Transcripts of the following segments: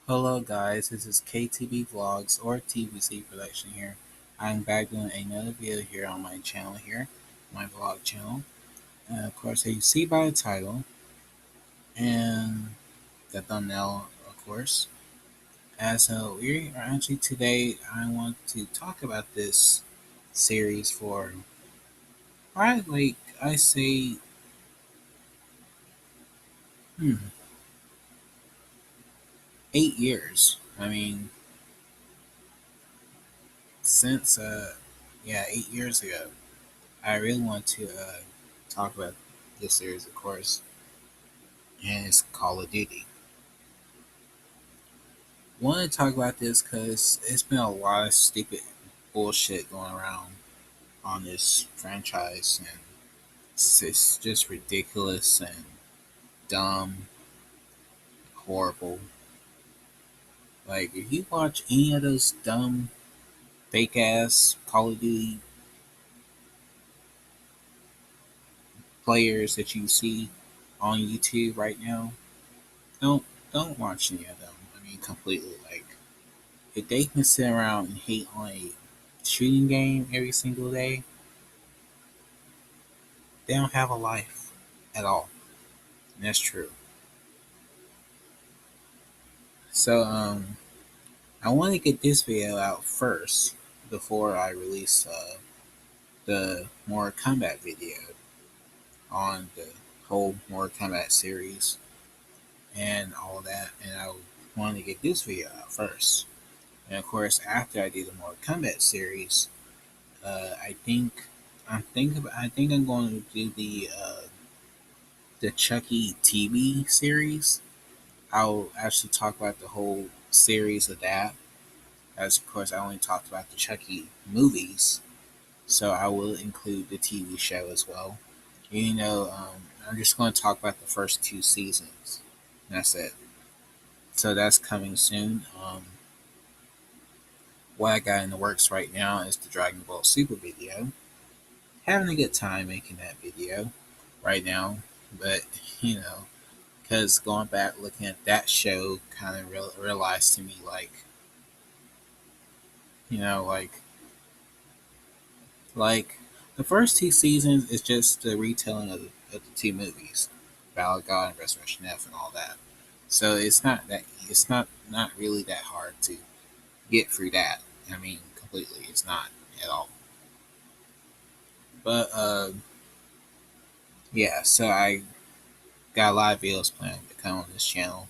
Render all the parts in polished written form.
Hello guys, this is KTB Vlogs or TVC Production here. I'm back doing another video here on my channel here, my vlog channel. And of course, as you see by the title and the thumbnail, of course. As we are actually today, I want to talk about this series for probably I say, hmm, 8 years. I mean, since 8 years ago. I really want to talk about this series, of course, and it's Call of Duty. Want to talk about this because it's been a lot of stupid bullshit going around on this franchise, and it's just ridiculous and dumb, horrible. Like, if you watch any of those dumb, fake ass Call of Duty players that you see on YouTube right now, don't don't watch any of them. I mean, completely. Like, if they can sit around and hate on a shooting game every single day, they don't have a life at all. And that's true. So, I want to get this video out first before I release the Mortal Kombat video on the whole Mortal Kombat series and all that. And I want to get this video out first. And of course, after I do the Mortal Kombat series, I think I think I'm going to do the Chucky TV series. I'll actually talk about the whole series of that. As of course, I only talked about the Chucky movies, so I will include the TV show as well. I'm just going to talk about the first two seasons. And that's it. So that's coming soon. What I got in the works right now is the Dragon Ball Super video. Having a good time making that video right now, but you know, because going back looking at that show kind of realized to me you know like like the first two seasons is just the retelling of the two movies, Battle of God and Resurrection F and all that. So it's not really that hard to get through that. I mean, completely, it's not at all. But yeah, so I got a lot of videos planned to come on this channel,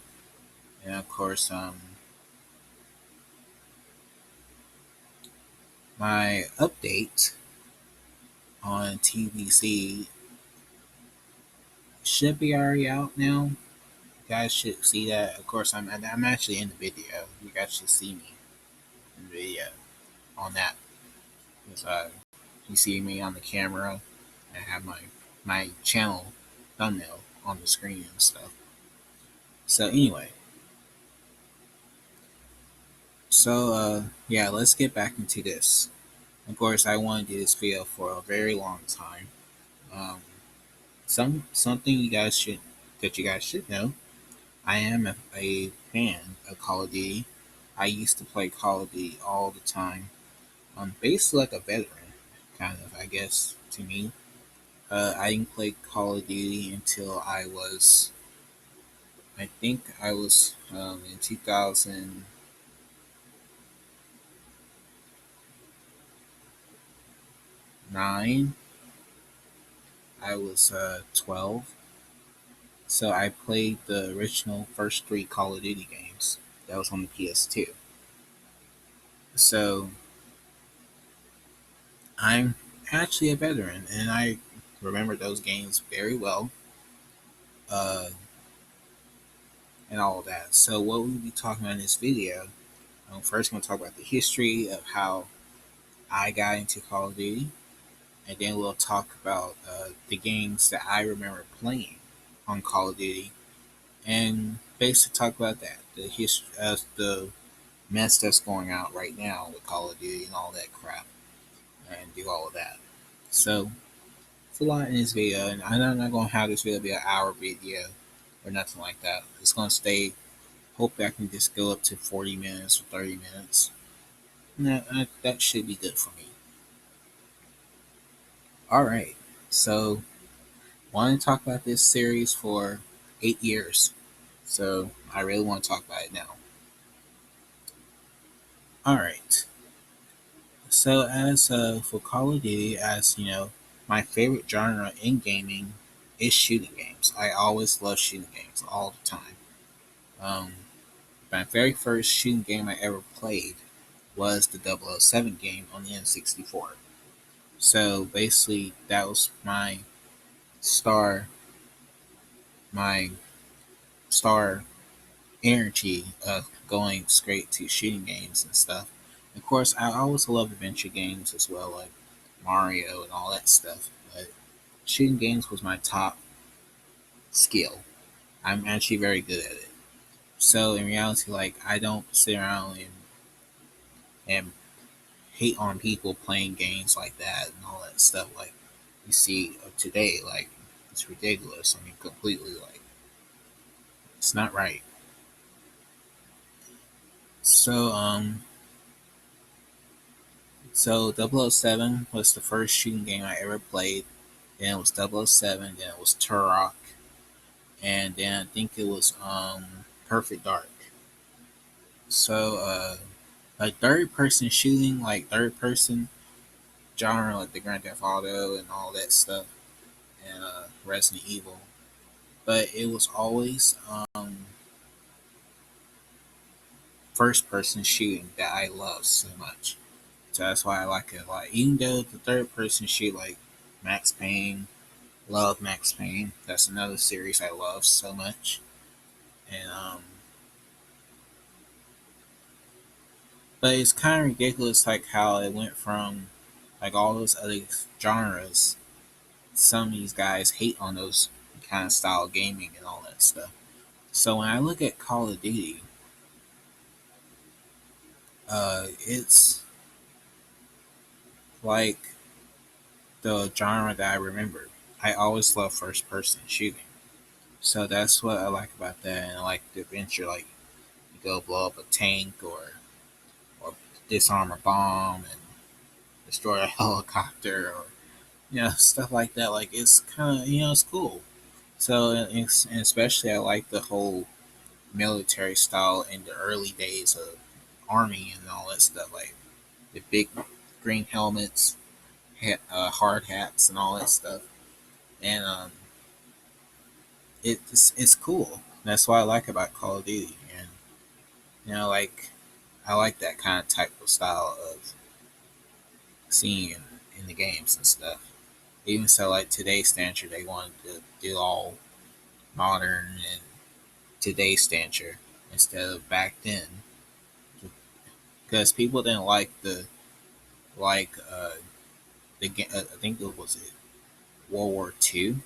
and of course my update on TVC should be already out now. You guys should see that. Of course, I'm actually in the video. You guys should see me in the video on that. Because you see me on the camera. I have my channel thumbnail on the screen and stuff. So anyway, yeah, let's get back into this. Of course, I want to do this video for a very long time. Um, something you guys should know. I am a fan of Call of Duty. I used to play Call of Duty all the time. I'm basically like a veteran, kind of, I guess, to me. I didn't play Call of Duty until I think I was in 2009. I was 12. So I played the original first three Call of Duty games. That was on the PS2. So I'm actually a veteran, and I remember those games very well, uh, and all of that. So what we'll be talking about in this video, I'm first going to talk about the history of how I got into Call of Duty, and then we'll talk about the games that I remember playing on Call of Duty, and basically talk about that, the history, the mess that's going out right now with Call of Duty and all that crap, and do all of that. So it's a lot in this video, and I'm not going to have this video be an hour video or nothing like that. It's going to stay Hope I can just go up to 40 minutes or 30 minutes. That should be good for me. All right. So, want to talk about this series for 8 years. So, I really want to talk about it now. All right. So, as for Call of Duty, as you know, my favorite genre in gaming is shooting games. I always love shooting games all the time. Um, my very first shooting game I ever played was the 007 game on the N64. So basically, that was star, my star energy of going straight to shooting games and stuff. Of course, I always love adventure games as well, like Mario and all that stuff. But shooting games was my top skill. I'm actually very good at it. So in reality, like I don't sit around and hate on people playing games like that and all that stuff. Like you see today, like it's ridiculous. I mean, completely like it's not right. So so 007 was the first shooting game I ever played. Then it was 007. Then it was Turok, and then I think it was Perfect Dark. So like third person shooting, like third person genre, like the Grand Theft Auto and all that stuff, and Resident Evil. But it was always first person shooting that I love so much. So that's why I like it a lot. Even though the third person shoot like Max Payne, love Max Payne. That's another series I love so much. And but it's kind of ridiculous like how it went from like all those other genres. Some of these guys hate on those kind of style gaming and all that stuff. So when I look at Call of Duty, it's like the genre that I remember. I always love first person shooting. So that's what I like about that, and I like the adventure. Like you go blow up a tank or disarm a bomb and destroy a helicopter or stuff like that. Like it's kind of it's cool. So and especially I like the whole military style in the early days of army and all that stuff. Like the big green helmets, hard hats, and all that stuff. And it's cool. That's what I like about Call of Duty, and like I like that kind of type of style of seeing in the games and stuff. Even so, like today's standard, they wanted to do all modern and today's standard instead of back then, because people didn't like like the I think it was World War II,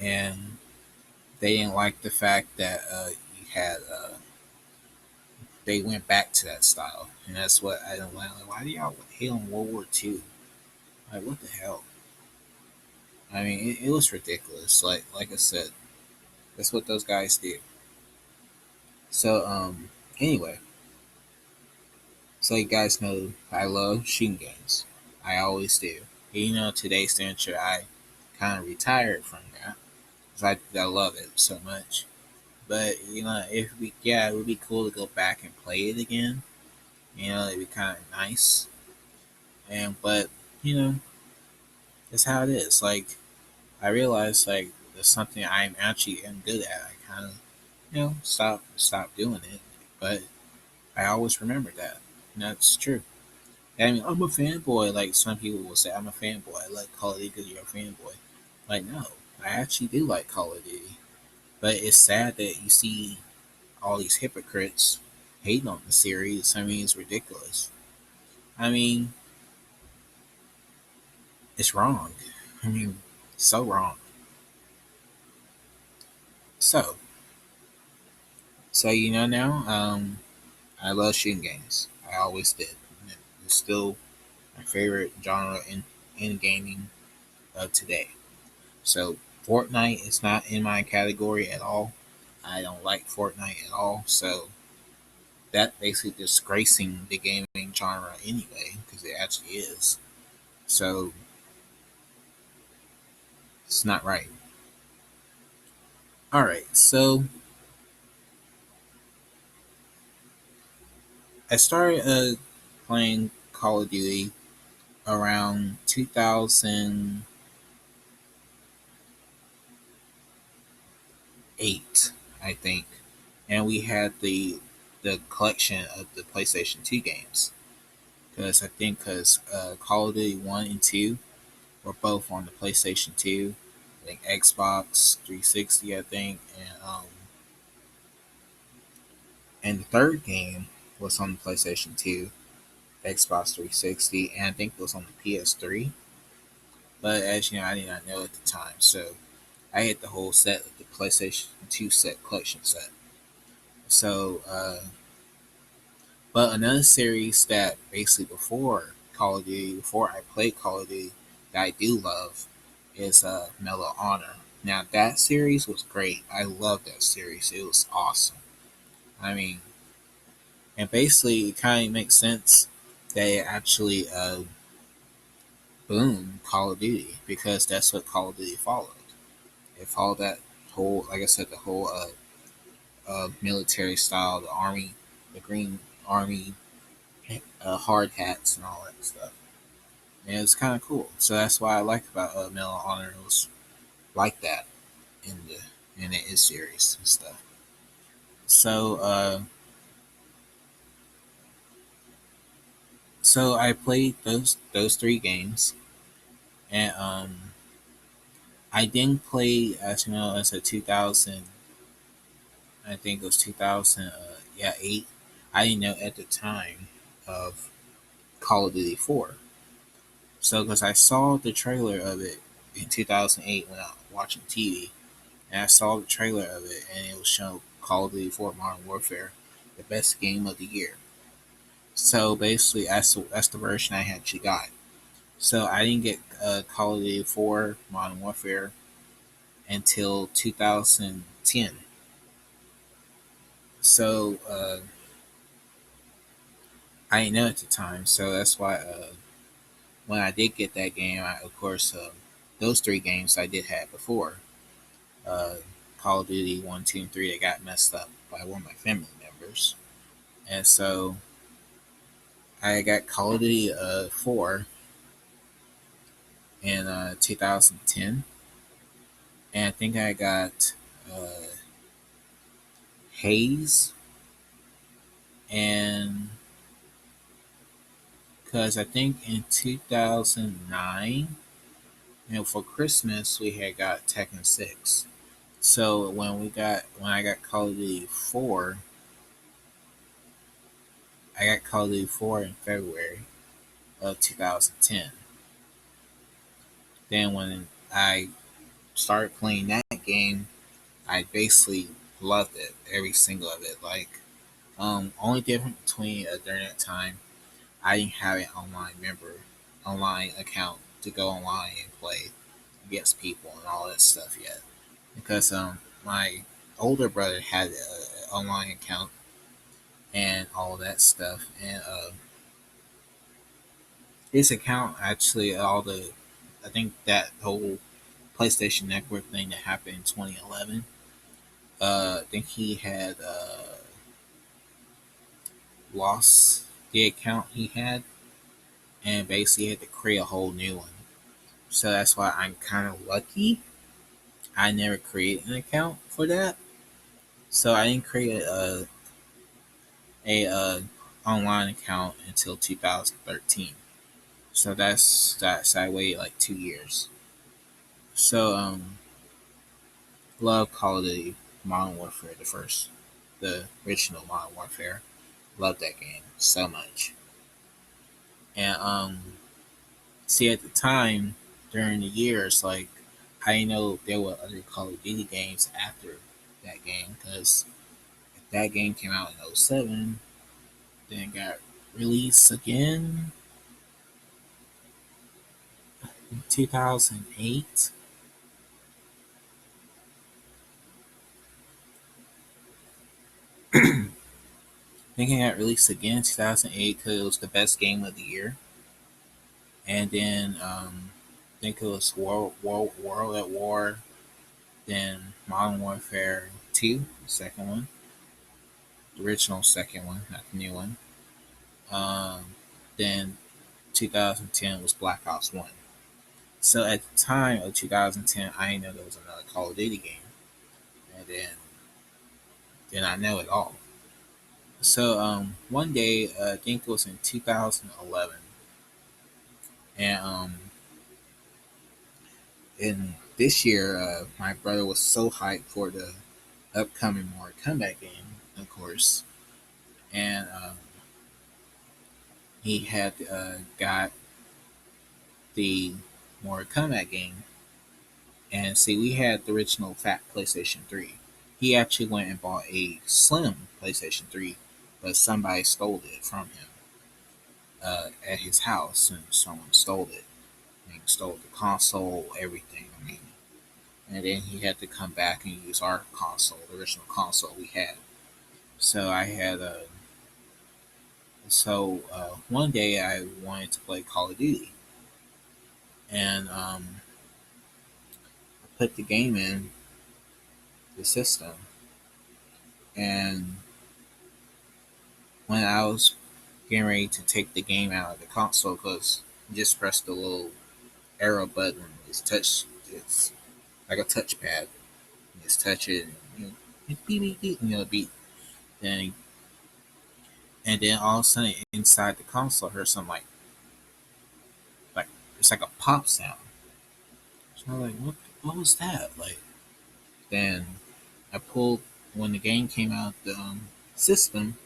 and they didn't like the fact that you had they went back to that style, and that's what I don't like. Why do y'all hate on World War II? Like what the hell? I mean, it was ridiculous. Like I said, that's what those guys do. So anyway, so you guys know I love shooting games. I always do. Today's standard, I kind of retired from that because I love it so much. But if we yeah, it would be cool to go back and play it again. It'd be kind of nice. And but you know, it's how it is. Like I realized like there's something I'm actually am good at. I kind of stop doing it, but I always remember that. And that's true. I mean, I'm a fanboy. Like some people will say, I'm a fanboy. I like Call of Duty because you're a fanboy. Like no, I actually do like Call of Duty. But it's sad that you see all these hypocrites hating on the series. I mean, it's ridiculous. I mean, it's wrong. I mean, so wrong. So, so now, I love shooting games. I always did. It's still my favorite genre in gaming of today. So, Fortnite is not in my category at all. I don't like Fortnite at all. So that basically disgracing the gaming genre anyway, because it actually is. So it's not right. All right, so I started playing Call of Duty around 2008, I think, and we had the collection of the PlayStation 2 games because Call of Duty 1 and 2 were both on the PlayStation 2, I think Xbox 360, I think, and the third game was on the PlayStation 2, Xbox 360, and I think it was on the PS3. But as you know, I did not know at the time, so I had the whole set of the PlayStation 2 set collection set. So, but another series that basically before Call of Duty, before I played Call of Duty, that I do love is Medal of Honor. Now that series was great. I loved that series. It was awesome. I mean, and basically it kind of makes sense that it actually boomed Call of Duty because that's what Call of Duty followed. It followed that whole, like I said, the whole military style, the army, the Green Army, hard hats and all that stuff. And it's kind of cool. So that's why I liked about Medal of Honor. It was like that in the series and stuff. So so I played those three games, and I didn't play as you know as a 2000. I think it was 2000. Yeah, 8. I didn't know at the time of Call of Duty 4. So because I saw the trailer of it in 2008 when I was watching TV, and I saw the trailer of it, and it was shown Call of Duty 4 Modern Warfare, the best game of the year. So basically, that's the version I actually got. So I didn't get Call of Duty 4 Modern Warfare until 2010. So I didn't know at the time. So that's why when I did get that game, of course, those three games I did have before. Uh, Call of Duty 1, 2, and 3 that got messed up by one of my family members. And so I got Call of Duty 4 in 2010. And I think I got uh, Haze. And because I think in 2009, for Christmas, we had got Tekken 6. So when I got Call of Duty 4, I got Call of Duty 4 in February of 2010. Then when I started playing that game, I basically loved it, every single of it. Like, only difference between during that time, I didn't have an online account to go online and play against people and all that stuff yet, because my older brother had an online account and all that stuff, and his account actually I think that whole PlayStation Network thing that happened in 2011. I think he had lost the account he had and basically had to create a whole new one. So that's why I'm kind of lucky. I never created an account for that, so I didn't create a online account until 2013. So that's I waited like 2 years. So love Call of Duty Modern Warfare, the original Modern Warfare. Love that game so much. And see at the time during the years, like I didn't know there were other Call of Duty games after that game because that game came out in '07, then got released again in 2008. think it got released again in 2008 because it was the best game of the year. And then I think it was World at War, then Modern Warfare 2, the second one, the original second one, not the new one. Um, then 2010 was Black Ops 1. So at the time of 2010, I didn't know there was another Call of Duty game. And then I know it all. So one day, I think it was in 2011, and in this year, my brother was so hyped for the upcoming Mortal Kombat game, of course, and he had got the Mortal Kombat game. And see, we had the original fat PlayStation 3. He actually went and bought a slim PlayStation 3, but somebody stole it from him at his house, and someone stole it. And stole the console, everything. I mean, and then he had to come back and use our console, the original console we had. So I had a one day I wanted to play Call of Duty, and I put the game in the system, and when I was getting ready to take the game out of the console, because you just press the little arrow button, it's like a touchpad. You just touch it, and beep beep beep, beep. Then and then all of a sudden inside the console, I heard some like it's like a pop sound. So I'm like, what was that? Like then I pulled when the game came out the system,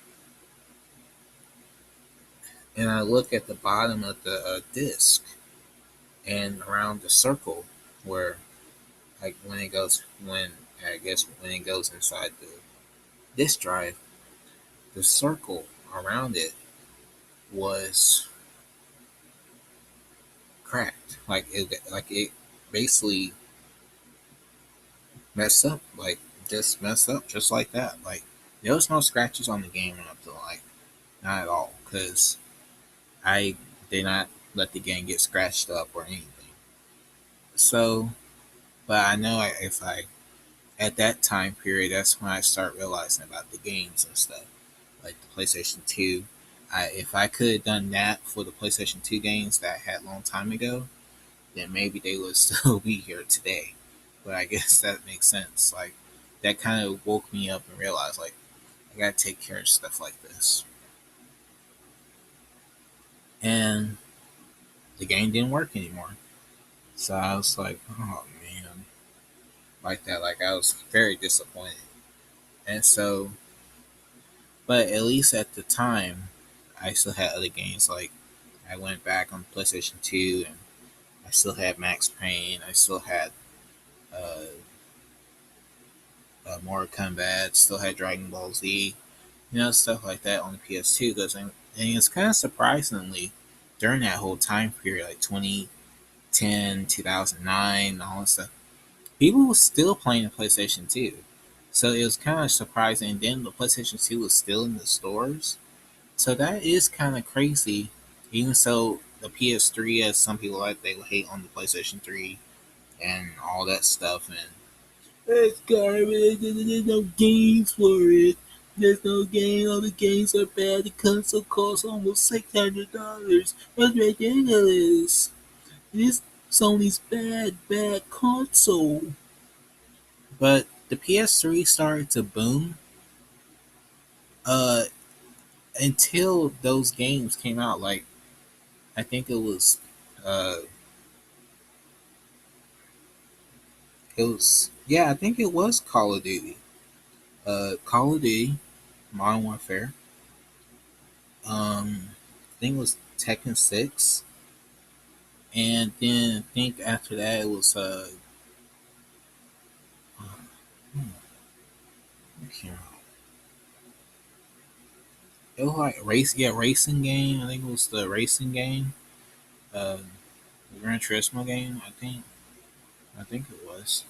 and I look at the bottom of the disc and around the circle where like when I guess when it goes inside the disk drive, the circle around it was cracked. Like it basically messed up. Like just messed up just like that. Like there was no scratches on the game or nothing, like not at all, because I did not let the game get scratched up or anything. So, but I know if I at that time period, that's when I start realizing about the games and stuff, like the PlayStation Two. If I could have done that for the PlayStation Two games that I had a long time ago, then maybe they would still be here today. But I guess that makes sense. Like that kind of woke me up and realized like I gotta take care of stuff like this. And the game didn't work anymore. So I was like, oh man, like that. Like I was very disappointed. And so, but at least at the time, I still had other games. Like I went back on PlayStation Two, and I still had Max Payne. I still had uh, Mortal Kombat. Still had Dragon Ball Z. Stuff like that on the PS2. And it's kind of surprisingly during that whole time period, like 2010, 2009, all that stuff, people were still playing the PlayStation 2. So it was kind of surprising. And then the PlayStation 2 was still in the stores. So that is kind of crazy. Even so, the PS3, as some people like, they hate on the PlayStation 3 and all that stuff. And it's garbage. There's no games for it. There's no game. All the games are bad. The console costs almost $600. That's ridiculous. This Sony's bad console. But the PS3 started to boom uh, until those games came out. Like I think uh, it was yeah, I think it was Call of Duty. Call of Duty, Modern Warfare. I think it was Tekken 6, and then I think after that it was I can't remember. It was like racing game. I think it was the racing game, uh, the Gran Turismo game. I think it was.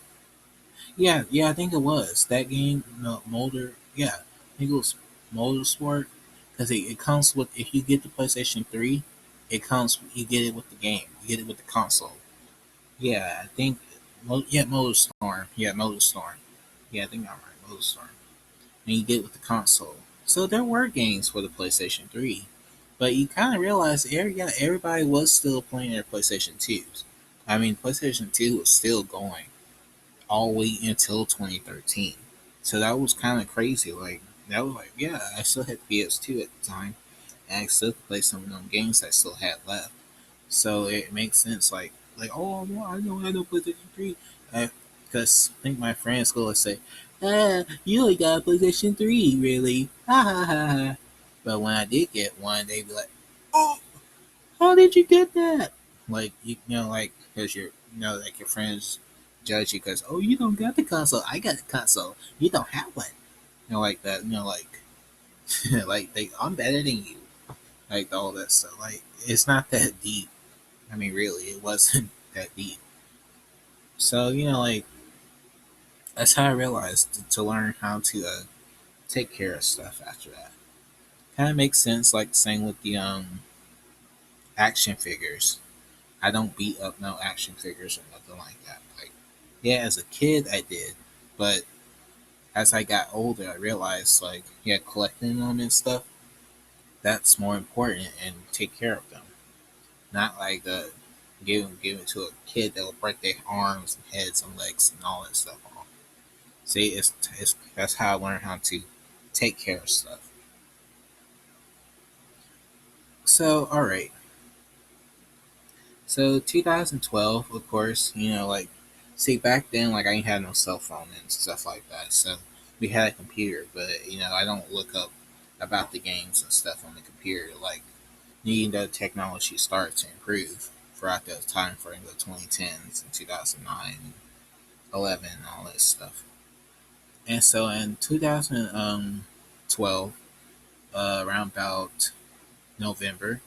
Yeah, I think it was that game. No, Molder. Yeah, I think it was Motorsport. because it comes with, if you get the PlayStation 3, it comes, you get it with the game, you get it with the console. Yeah, I think, yeah, Motor Storm. Yeah, Motor Storm. Yeah, I think I'm right, Motor Storm. And you get it with the console. So there were games for the PlayStation 3, but you kind of realize yeah, everybody was still playing their PlayStation 2s. I mean, PlayStation 2 was still going all the way until 2013. So that was kind of crazy. Like, that was like, yeah, I still had PS2 at the time, and I still could play some of them games I still had left. So it makes sense. Oh, well, I don't have no PlayStation 3. Because I think my friends go and say, you only got a PlayStation 3, really? Ha ha ha ha. But when I did get one, they'd be like, oh, how did you get that? Like, like, because like your friends judge you because, oh, you don't got the console. I got the console. You don't have one. Like that. Like, I'm better than you. Like, all that stuff. Like, it's not that deep. I mean, really, it wasn't that deep. So, like, that's how I realized to learn how to take care of stuff after that. Kind of makes sense, like saying with the action figures. I don't beat up no action figures or nothing like that. Like, yeah, as a kid I did, but as I got older, I realized, like, yeah, collecting them and stuff, that's more important, and take care of them. Not like give it to a kid that will break their arms and heads and legs and all that stuff off. See, it's that's how I learned how to take care of stuff. So, all right. So 2012, of course, like, see, back then, like, I ain't had no cell phone and stuff like that. So we had a computer, but I don't look up about the games and stuff on the computer. Like, needing the technology started to improve throughout that time frame, the 2010s and 2009, 11, and all that stuff. And so in 2012, around about November,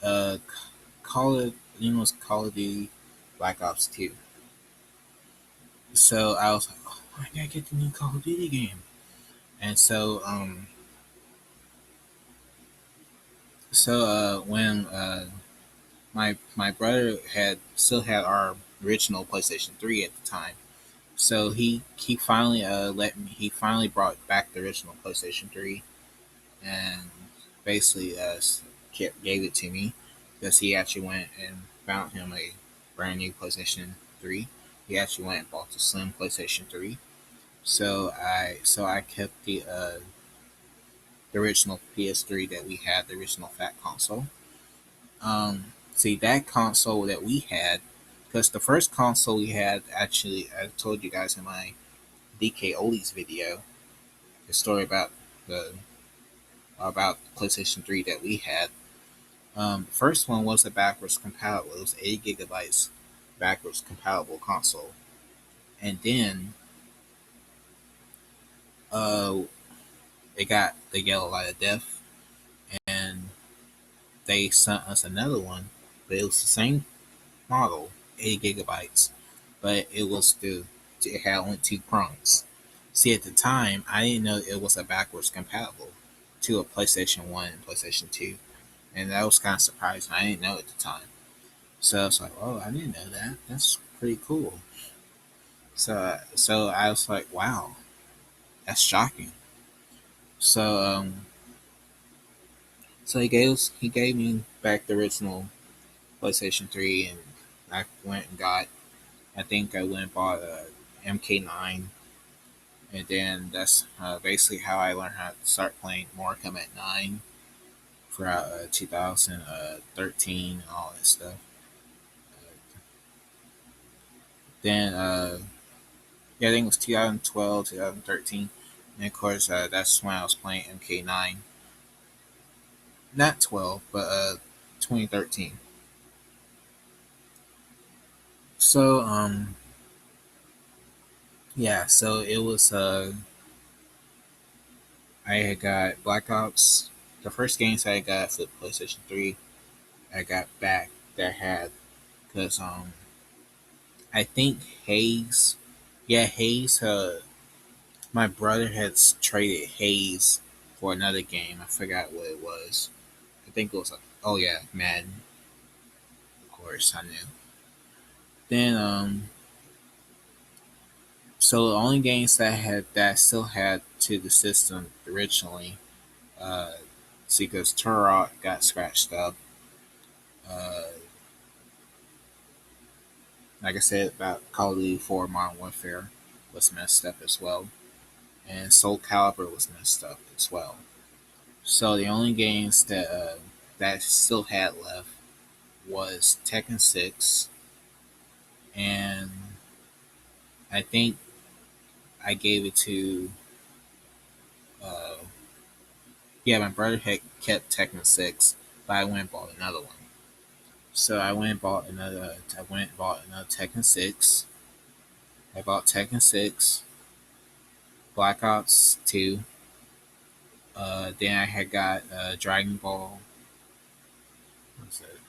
uh, Call of Duty Black Ops 2. So I was like, oh, I gotta get the new Call of Duty game. And when my brother had still had our original PlayStation 3 at the time, so he finally he finally brought back the original PlayStation 3, and basically gave it to me, because he actually went and found him a brand new PlayStation 3. He actually went and bought the slim PlayStation 3. So I kept the original PS3 that we had, the original fat console. See, that console that we had, because the first console we had, actually, I told you guys in my DK Oldies video, the story the about PlayStation 3 that we had. First one was a backwards compatible. It was 8 gigabytes backwards compatible console, and then uh, they got a lot of death, and they sent us another one, but it was the same model, 8 gigabytes, but it had only two prongs. See, at the time, I didn't know it was a backwards compatible to a PlayStation 1 and PlayStation 2, and that was kind of surprising. I didn't know at the time. So I was like, oh, I didn't know that. That's pretty cool. So I was like, wow, that's shocking. So so he gave me back the original PlayStation 3, and I went and got, I think I went and bought a MK9, and then that's basically how I learned how to start playing more Kombat 9 throughout 2013 and all that stuff. Then yeah, I think it was 2012, 2013, and of course that's when I was playing MK9. Not 12, but 2013. So yeah, so it was I had got Black Ops. The first games I got for the PlayStation 3, I got back that had, because I think Hayes, yeah, Hayes. My brother had traded Hayes for another game. I forgot what it was. I think it was oh yeah, Madden. Of course, I knew. Then so the only games that I still had to the system originally, uh, see, because Turok got scratched up. Uh, like I said about Call of Duty 4 Modern Warfare was messed up as well, and Soul Calibur was messed up as well. So the only games that I still had left was Tekken 6, and I think I gave it to uh, yeah, my brother had kept Tekken 6, but I went and bought another one. So I went and bought another. I went and bought another Tekken 6. I bought Tekken 6, Black Ops 2. Then I had got Dragon Ball. What's it?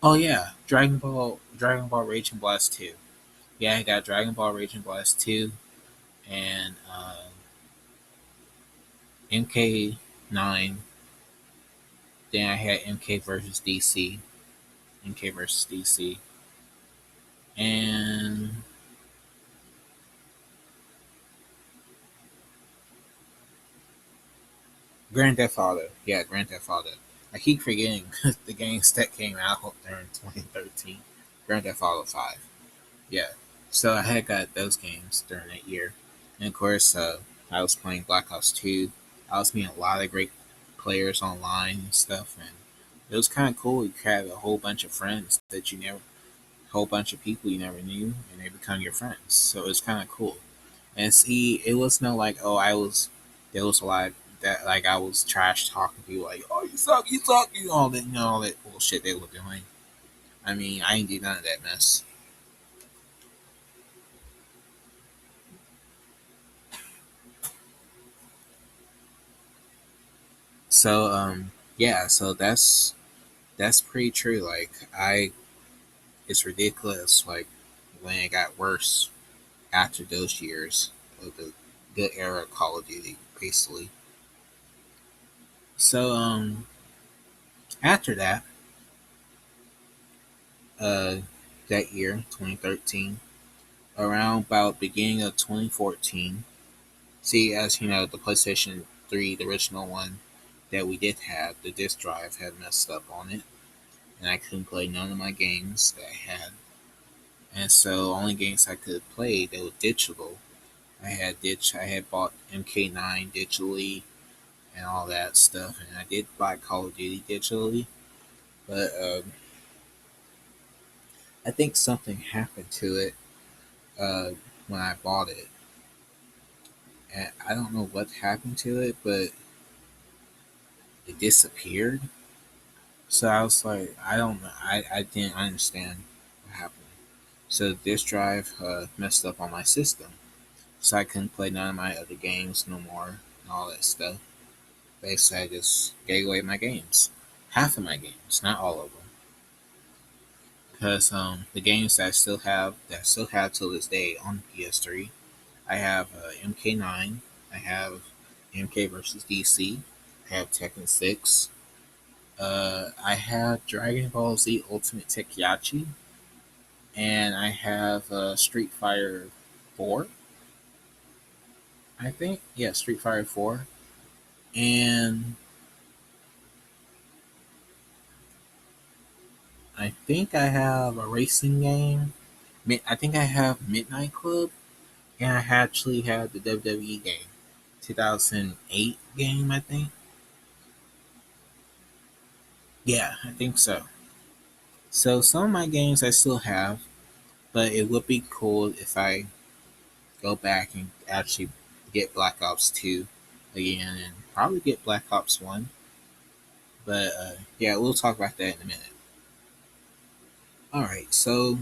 Oh yeah, Dragon Ball Raging Blast 2. Yeah, I got Dragon Ball Raging Blast 2 and MK9. Then I had MK versus DC, and Grand Theft Auto. Yeah, Grand Theft Auto. I keep forgetting the games that came out during 2013. Grand Theft Auto 5. Yeah. So I had got those games during that year. And of course, I was playing Black Ops 2. I was meeting a lot of great players online and stuff. And it was kind of cool. You had a whole bunch of friends that you never, a whole bunch of people you never knew, and they become your friends. So it was kind of cool. And see, it was no like, oh, there was a lot that like I was trash talking people like, oh, you suck, you know, all that bullshit they were doing. I mean, I ain't do none of that mess. So, yeah, so that's pretty true. Like, it's ridiculous. Like when it got worse after those years of the good era of Call of Duty, basically. So, after that, uh, that year, 2013, around about beginning of 2014. See, as you know, the PlayStation 3, the original one that we did have, the disk drive had messed up on it, and I couldn't play none of my games that I had. And so, only games I could play that were digital, I had bought MK9 digitally and all that stuff, and I did buy Call of Duty digitally, but I think something happened to it uh, when I bought it, and I don't know what happened to it, but it disappeared. So I was like, I don't know. I didn't understand what happened. So this drive messed up on my system. So I couldn't play none of my other games no more and all that stuff. Basically, I just gave away my games. Half of my games, not all of them. Because the games that I still have till this day on PS3, I have MK9, I have MK versus DC, I have Tekken 6, I have Dragon Ball Z Ultimate Tekiyachi, and I have Street Fighter 4, I think. Yeah, Street Fighter 4. And I think I have a racing game. I think I have Midnight Club, and I actually have the WWE game. 2008 game, I think. Yeah, I think so. So some of my games I still have, but it would be cool if I go back and actually get Black Ops 2 again and probably get Black Ops 1. But yeah, we'll talk about that in a minute. Alright, so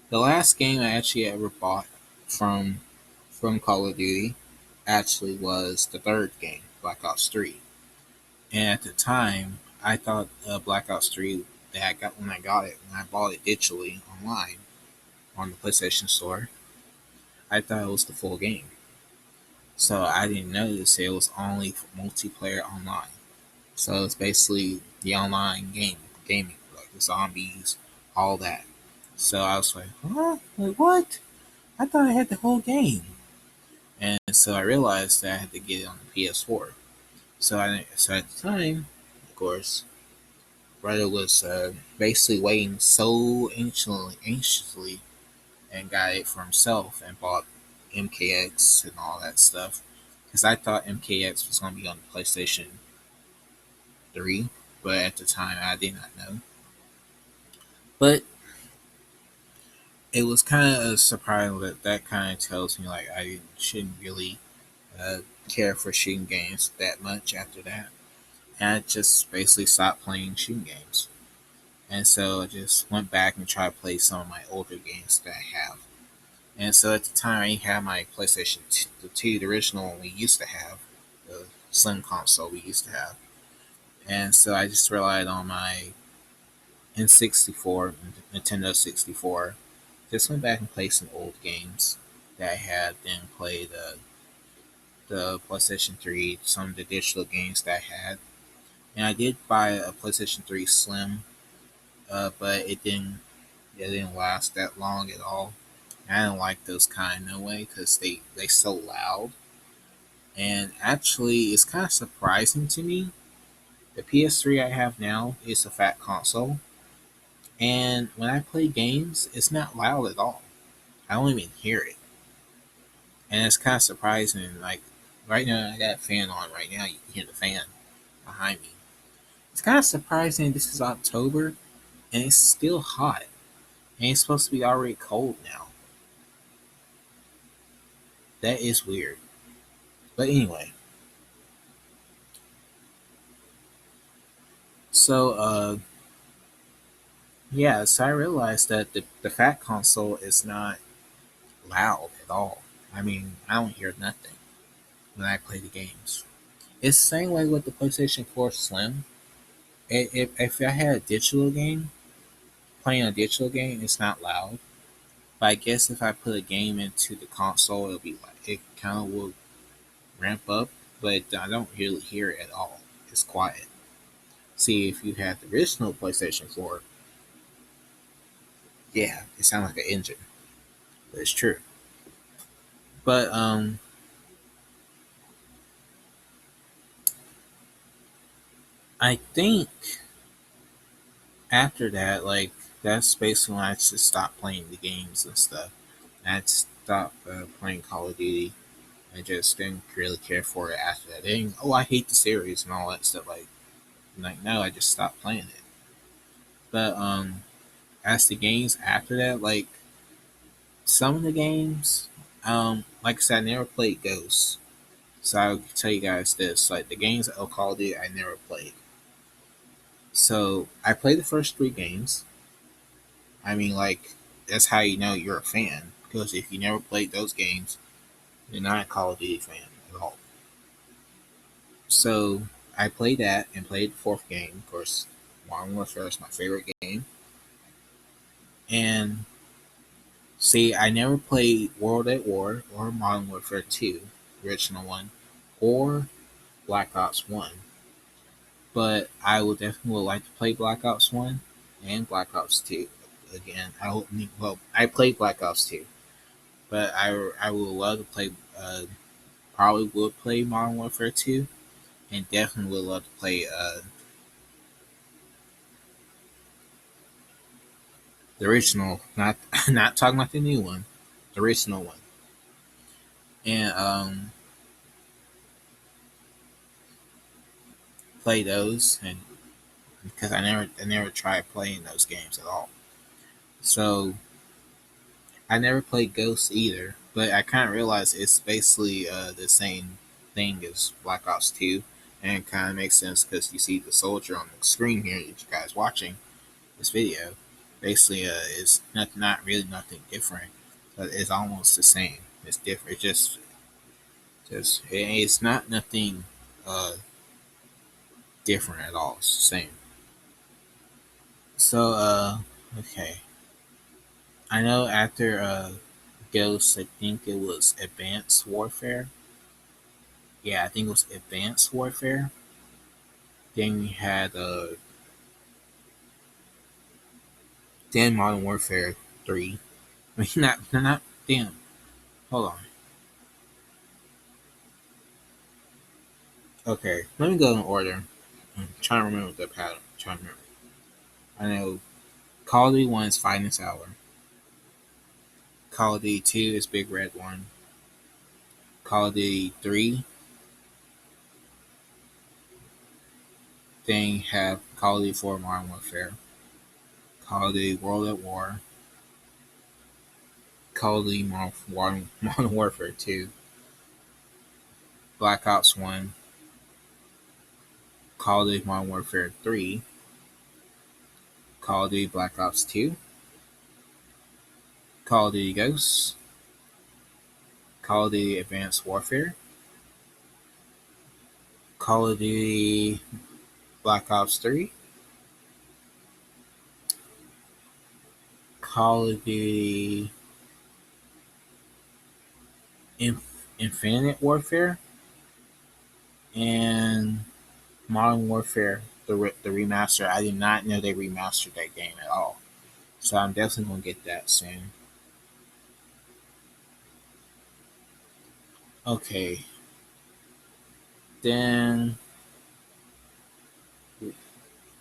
the last game I actually ever bought from Call of Duty actually was the third game, Black Ops 3. And at the time, I thought Black Ops 3 that I got when I got it, when I bought it digitally online on the PlayStation Store, I thought it was the full game. So I didn't notice it was only multiplayer online. So it's basically the online gaming, like the zombies, all that. So I was like, huh? Like what? I thought I had the whole game. And so I realized that I had to get it on the PS4. So at the time, of course, brother was basically waiting so anxiously and got it for himself and bought MKX and all that stuff. Because I thought MKX was going to be on the PlayStation 3, but at the time I did not know. But it was kind of surprising that that kind of tells me like I shouldn't really uh, care for shooting games that much after that. And I just basically stopped playing shooting games. And so I just went back and tried to play some of my older games that I have. And so at the time, I had my PlayStation 2, the original one we used to have, the Slim console we used to have. And so I just relied on my N64, Nintendo 64. Just went back and played some old games that I had, then played the PlayStation 3, some of the digital games that I had. And I did buy a PlayStation 3 Slim, but it didn't last that long at all. I don't like those kind no way because they so loud. And actually, it's kind of surprising to me. The PS3 I have now is a fat console, and when I play games, it's not loud at all. I don't even hear it, and it's kind of surprising. Like right now, I got a fan on right now. You can hear the fan behind me. It's kind of surprising. This is October, and it's still hot, and it's supposed to be already cold now. That is weird. But anyway, so yeah, so I realized that the fat console is not loud at all. I mean, I don't hear nothing when I play the games. It's the same way with the PlayStation 4 Slim. If I had a digital game, playing a digital game, it's not loud. But I guess if I put a game into the console, it'll be like it kind of will ramp up, but I don't really hear it at all. It's quiet. See, if you had the original PlayStation 4, yeah, it sounds like an engine, but it's true. But I think after that, like that's basically when I just stopped playing the games and stuff. I stopped playing Call of Duty. I just didn't really care for it after that. Oh, I hate the series and all that stuff. Like no, I just stopped playing it. But as the games after that, like some of the games, like I said, I never played Ghosts. So I'll tell you guys this: like the games of Call of Duty, I never played. So I played the first three games. I mean, like that's how you know you're a fan because if you never played those games, you're not a Call of Duty fan at all. So I played that and played the fourth game. Of course, Modern Warfare is my favorite game. And see, I never played World at War or Modern Warfare 2, the original one, or Black Ops 1. But I would definitely like to play Black Ops 1 and Black Ops 2 again. Well, I played Black Ops 2, but I would love to play. Probably would play Modern Warfare 2, and definitely would love to play the original. Not not talking about the new one, the original one, and play those. And because I never tried playing those games at all, so I never played Ghost either. But I kind of realized it's basically the same thing as Black Ops 2, and it kind of makes sense because you see the soldier on the screen here that you guys watching this video. Basically, it's not really nothing different. But it's almost the same. It's different. It's not nothing uh, different at all. It's the same. So okay. I know after Ghost, I think it was Advanced Warfare. Yeah, I think it was Advanced Warfare. Then we had then Modern Warfare 3. I mean, not damn. Hold on. Okay, let me go in order. I'm trying to remember the pattern. I'm trying to remember. I know Call of Duty 1 is Finest Hour. Call of Duty 2 is Big Red 1. Call of Duty 3, then you have Call of Duty 4 Modern Warfare. Call of Duty World at War. Call of Duty Modern Warfare 2. Black Ops 1. Call of Duty Modern Warfare 3. Call of Duty Black Ops 2. Call of Duty Ghosts. Call of Duty Advanced Warfare. Call of Duty Black Ops 3. Call of Duty Infinite Warfare. And Modern Warfare, the remaster. I did not know they remastered that game at all. So I'm definitely going to get that soon. Okay. Then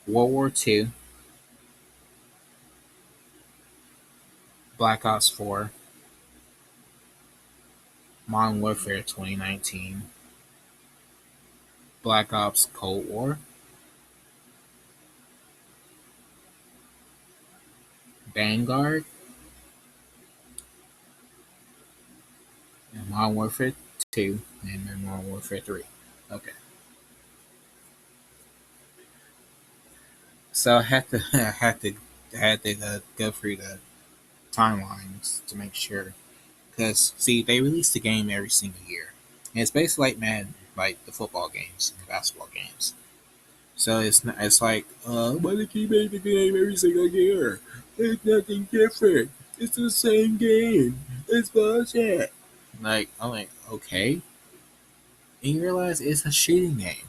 World War II, Black Ops 4, Modern Warfare 2019, Black Ops Cold War, Vanguard, and Modern Warfare 2, and then Modern Warfare 3. Okay. So I had to go through the timelines to make sure, because see, they release the game every single year, and it's basically like Madden, like the football games and the basketball games. So it's like, why do they keep making the game every single year? It's nothing different. It's the same game. It's bullshit. Like, I'm like, okay. And you realize it's a shooting game.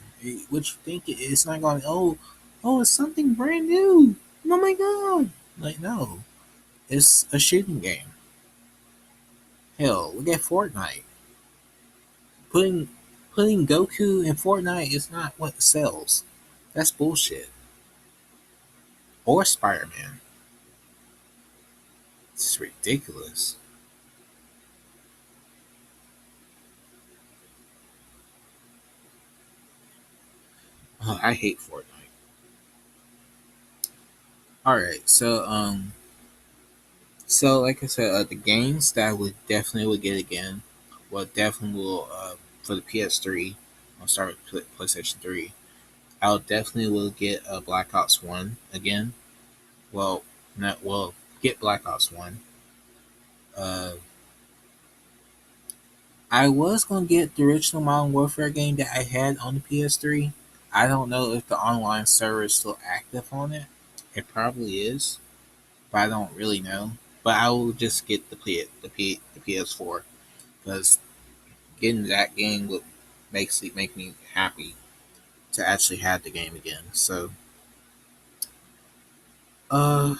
What you think it's not going, oh, it's something brand new. Oh my god. Like, no. It's a shooting game. Hell, look at Fortnite. Putting putting Goku in Fortnite is not what sells. That's bullshit. Or Spider Man. It's ridiculous. I hate Fortnite. All right, so like I said, the games that I would definitely would get again, well, definitely will for the PS3. I'll start with PlayStation 3. I'll definitely will get Black Ops 1 again. Well, not well, get Black Ops 1. Uh, I was gonna get the original Modern Warfare game that I had on the PS3. I don't know if the online server is still active on it. It probably is, but I don't really know. But I will just get the PS4 because getting that game would make me happy to actually have the game again. So, uh,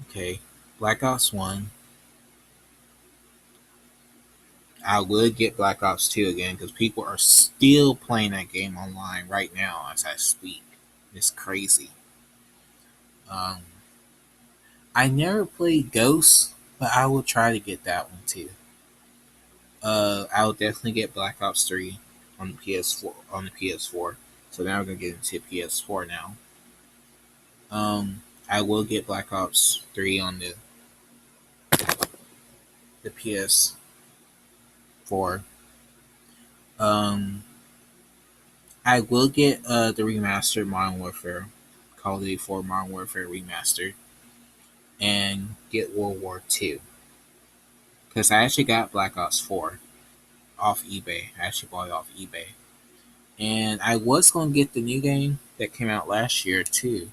okay, Black Ops 1. I would get Black Ops 2 again because people are still playing that game online right now as I speak. It's crazy. Um, I never played Ghosts, but I will try to get that one too. I'll definitely get Black Ops 3 on the PS4 on the PS4. So now we're gonna get into PS4 now. I will get Black Ops 3 on the PS4. Um, I will get the remastered Modern Warfare, Call of Duty 4 Modern Warfare remastered, and get World War II. Because I actually got Black Ops 4 off eBay. I actually bought it off eBay. And I was going to get the new game that came out last year too,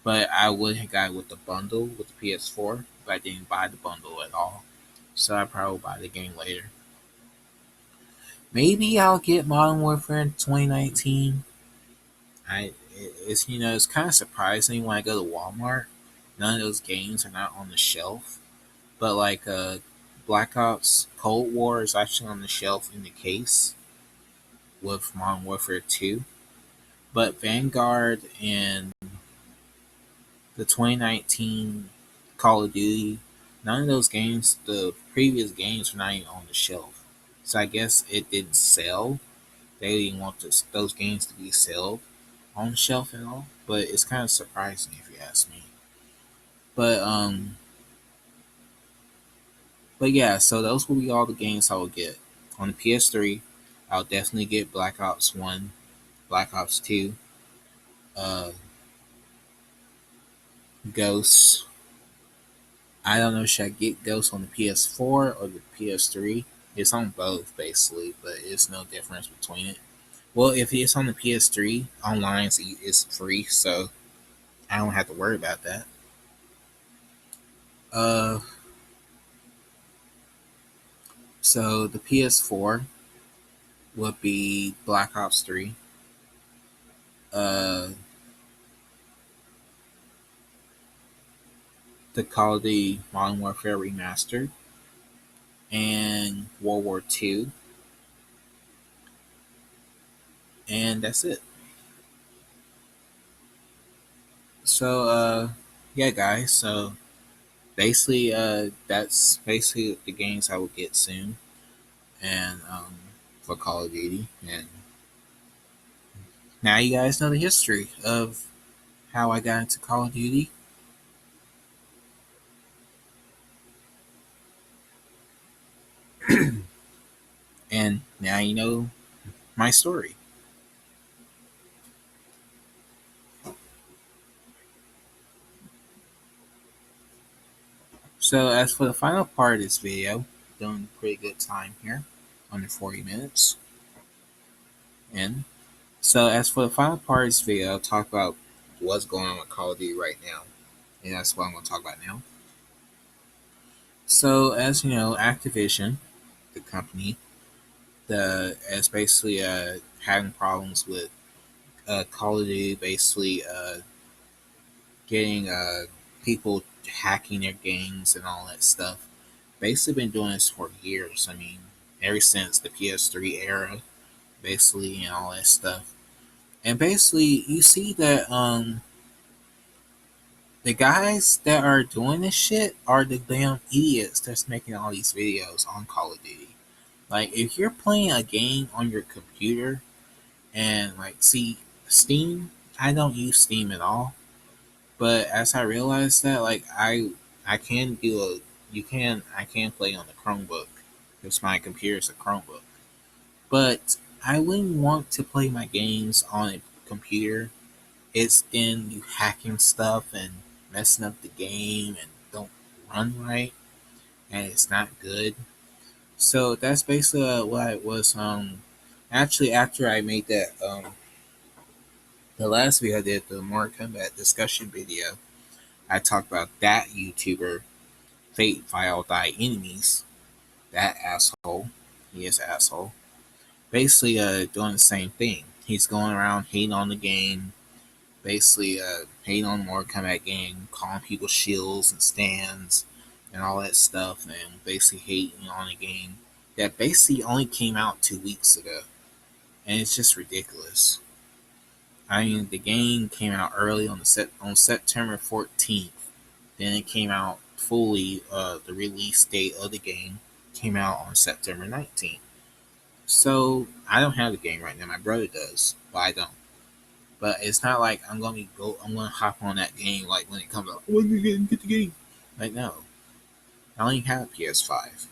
but I would have got it with the bundle with the PS4. but I didn't buy the bundle at all. So I probably will buy the game later. Maybe I'll get Modern Warfare in 2019. It's kind of surprising when I go to Walmart. None of those games are not on the shelf, but like Black Ops Cold War is actually on the shelf in the case with Modern Warfare 2. But Vanguard and the 2019 Call of Duty, none of those games, the previous games, were not even on the shelf. So I guess it didn't sell. They didn't want those games to be sold on the shelf and all. But it's kind of surprising if you ask me. But but yeah, so those will be all the games I will get. On the PS3, I'll definitely get Black Ops 1, Black Ops 2, uh, Ghosts. I don't know, should I get Ghosts on the PS4 or the PS3? It's on both, basically, but it's no difference between it. Well, if it's on the PS3, online is free, so I don't have to worry about that. Uh, so the PS4 would be Black Ops 3, uh, the Call of Duty Modern Warfare Remastered, and World War II, and that's it. So, yeah, guys. So basically, that's basically the games I will get soon, and for Call of Duty. And now you guys know the history of how I got into Call of Duty. And now you know my story. So as for the final part of this video, doing a pretty good time here, under 40 minutes. And so as for the final part of this video, I'll talk about what's going on with Call of Duty right now. And that's what I'm going to talk about now. So as you know, Activision, the company, is basically having problems with Call of Duty, basically getting people hacking their games and all that stuff. Basically, been doing this for years. I mean, ever since the PS3 era, basically, and all that stuff. And basically, you see that the guys that are doing this shit are the damn idiots that's making all these videos on Call of Duty. Like, if you're playing a game on your computer and like, see, Steam, I don't use Steam at all. But as I realized that, like, I can do a I can play on the Chromebook because my computer is a Chromebook. But I wouldn't want to play my games on a computer. It's in you hacking stuff and messing up the game and don't run right, and it's not good. So that's basically what I was. Actually, after I made that the last video I did, the Mortal Kombat discussion video, I talked about that YouTuber, Fate File Die Enemies, that asshole. He is an asshole. Basically, doing the same thing. He's going around hating on the game, basically hating on the Mortal Kombat game, calling people shills and stands and all that stuff, and basically hating on a game that basically only came out 2 weeks ago, and it's just ridiculous. I mean, the game came out early on September 14th. Then it came out fully. The release date of the game came out on September 19th. So I don't have the game right now. My brother does, but I don't. But it's not like I'm gonna hop on that game like when it comes out. Oh, you get the game. Like no, I only have a PS5.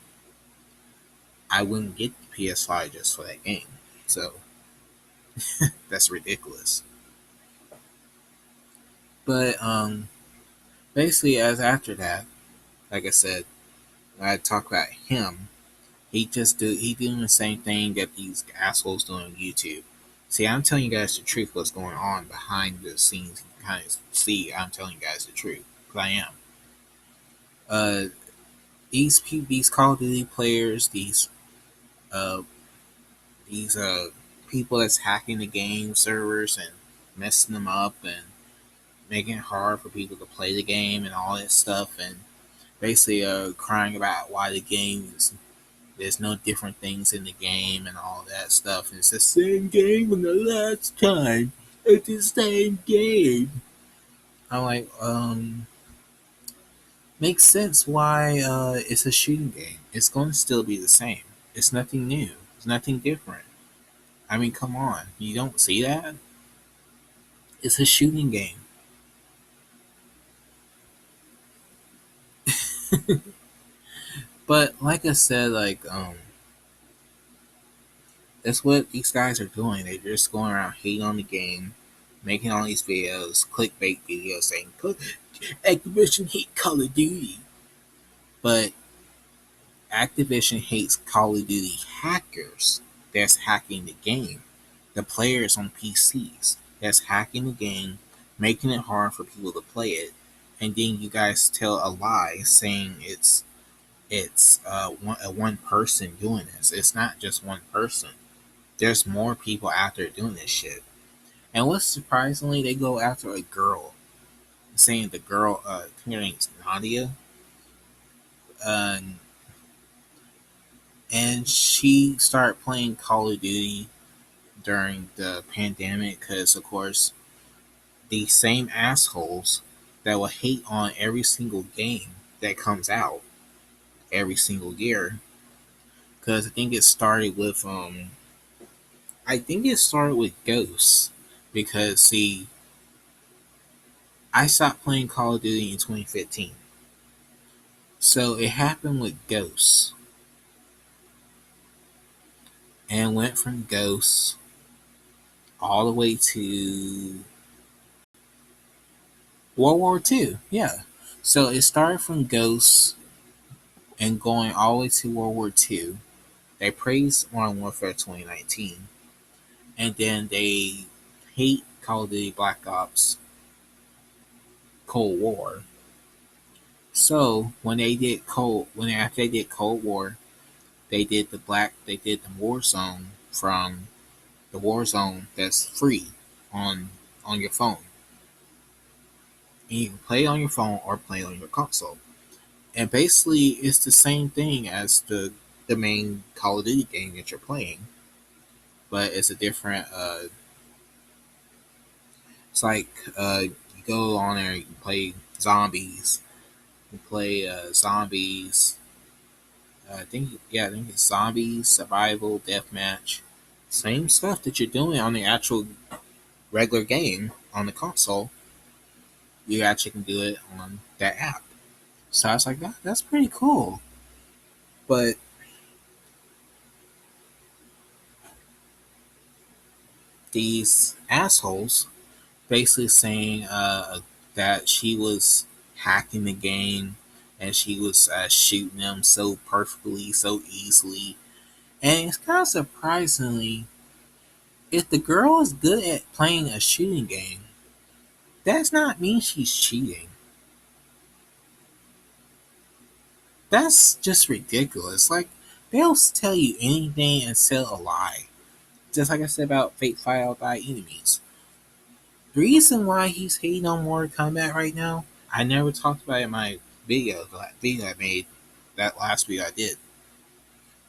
I wouldn't get the PS5 just for that game. So that's ridiculous. But basically, as after that, like I said, when I talk about him, he doing the same thing that these assholes doing on YouTube. See, I'm telling you guys the truth. What's going on behind the scenes? You kind of see. I'm telling you guys the truth. 'Cause I am. Uh, these Call of Duty players, uh, these people that's hacking the game servers and messing them up and making it hard for people to play the game and all that stuff, and basically crying about why the game is there's no different things in the game and all that stuff. And it's the same game from the last time. It's the same game. I'm like, makes sense why it's a shooting game. It's going to still be the same. It's nothing new. It's nothing different. I mean, come on. You don't see that? It's a shooting game. But like I said, that's what these guys are doing. They're just going around hating on the game, making all these videos, clickbait videos saying Activision hate Call of Duty. But Activision hates Call of Duty hackers that's hacking the game. The players on PCs that's hacking the game, making it hard for people to play it, and then you guys tell a lie saying it's one person doing this. It's not just one person. There's more people out there doing this shit. And what's surprisingly, they go after a girl, saying the girl, I think her name's Nadia, uh, and she started playing Call of Duty during the pandemic because, of course, the same assholes that will hate on every single game that comes out every single year. Because I think it started with Ghosts. Because see, I stopped playing Call of Duty in 2015, so it happened with Ghosts, and went from Ghosts all the way to World War II. Yeah, so it started from Ghosts and going all the way to World War II. They praised Modern Warfare 2019, and then they hate Call of Duty Black Ops Cold War. So when after they did Cold War, they did the Warzone from the Warzone that's free on your phone. And you can play on your phone or play on your console. And basically, it's the same thing as the main Call of Duty game that you're playing, but it's a different. It's like you go on there, you play zombies, you play zombies. I think it's zombies, survival, deathmatch. Same stuff that you're doing on the actual regular game on the console. You actually can do it on that app. So I was like, that's pretty cool. But these assholes basically saying that she was hacking the game and she was shooting them so perfectly, so easily. And it's kind of surprisingly, if the girl is good at playing a shooting game, that's not mean she's cheating. That's just ridiculous. Like, they'll tell you anything and sell a lie. Just like I said about Fate Fight Out by Enemies. The reason why he's hating on Mortal Kombat right now, I never talked about it in my video I made, that last video I did.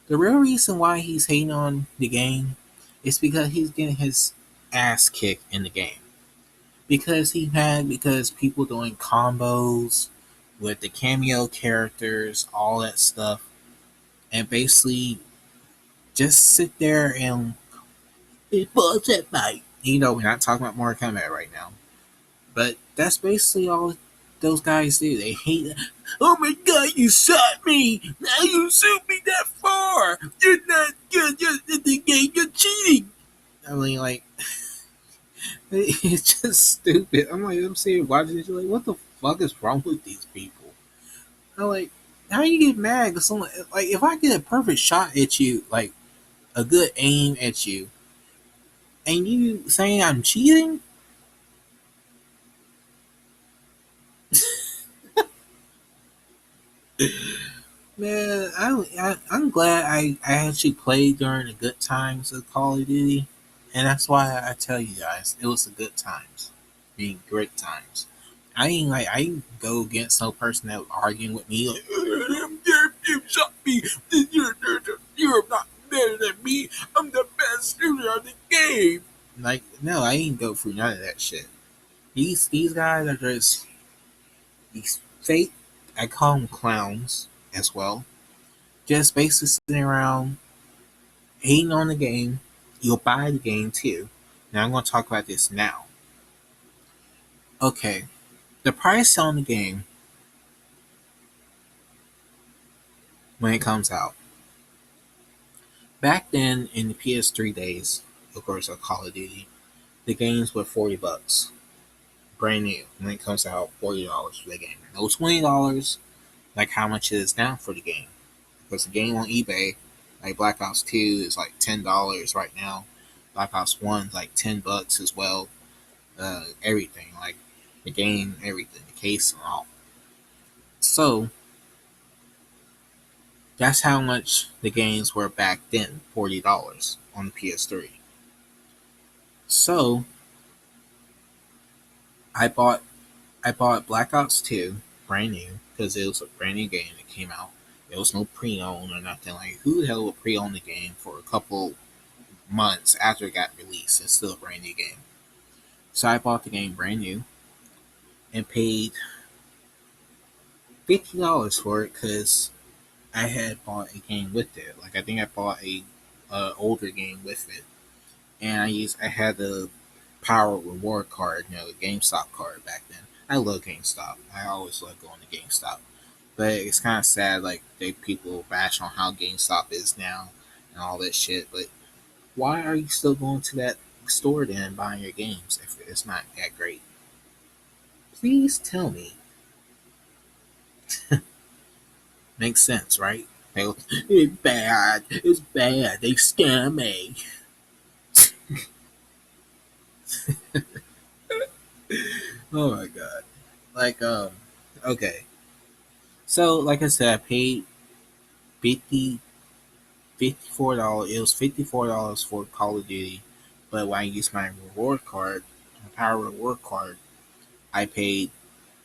The real reason why he's hating on the game is because he's getting his ass kicked in the game. Because people doing combos with the cameo characters, all that stuff, and basically just sit there and it bullshit fight. We're not talking about Mortal Kombat right now. But that's basically all those guys do. They hate it. Oh my god, you shot me! Now you shoot me that far! You're not good, you're in the game, you're cheating! I mean, like, it's just stupid. I'm sitting watching this, like, what the fuck is wrong with these people? I'm like, how you get mad? Cause someone, like, if I get a perfect shot at you, like, a good aim at you, and you saying I'm cheating? Man, I'm glad I actually played during the good times of Call of Duty, and that's why I tell you guys it was the good times, being great times. I ain't go against no person that was arguing with me like you shot me, you're not better than me. I'm the best shooter of the game. Like no, I ain't go through none of that shit. These guys are just these fake. I call them clowns as well, just basically sitting around hating on the game. You'll buy the game too. Now I'm going to talk about this now. Okay, the price on the game when it comes out. Back then, in the PS3 days, of course, of Call of Duty, the games were $40, brand new. When it comes out, $40 for the game. No $20, like how much it is now for the game. Because the game on eBay, like Black Ops 2, is like $10 right now. Black Ops 1 is like $10 as well. Everything, like the game, everything, the case and all. So that's how much the games were back then, $40 on the PS3. So I bought I bought Black Ops 2 brand new because it was a brand new game that came out. There was no pre-owned or nothing. Like who the hell would pre-own the game for a couple months after it got released? It's still a brand new game. So I bought the game brand new and paid $50 for it because I had bought a game with it. Like I think I bought a older game with it, and I had the Power Reward card, the GameStop card back then. I love GameStop. I always love going to GameStop, but it's kind of sad like people bash on how GameStop is now and all that shit. But why are you still going to that store then and buying your games if it's not that great? Please tell me. Makes sense, right? It's bad. It's bad. They scam me. Oh my god. Like okay. So like I said, I paid 50 $54. It was $54 for Call of Duty, but when I used my reward card, my Power Reward card, I paid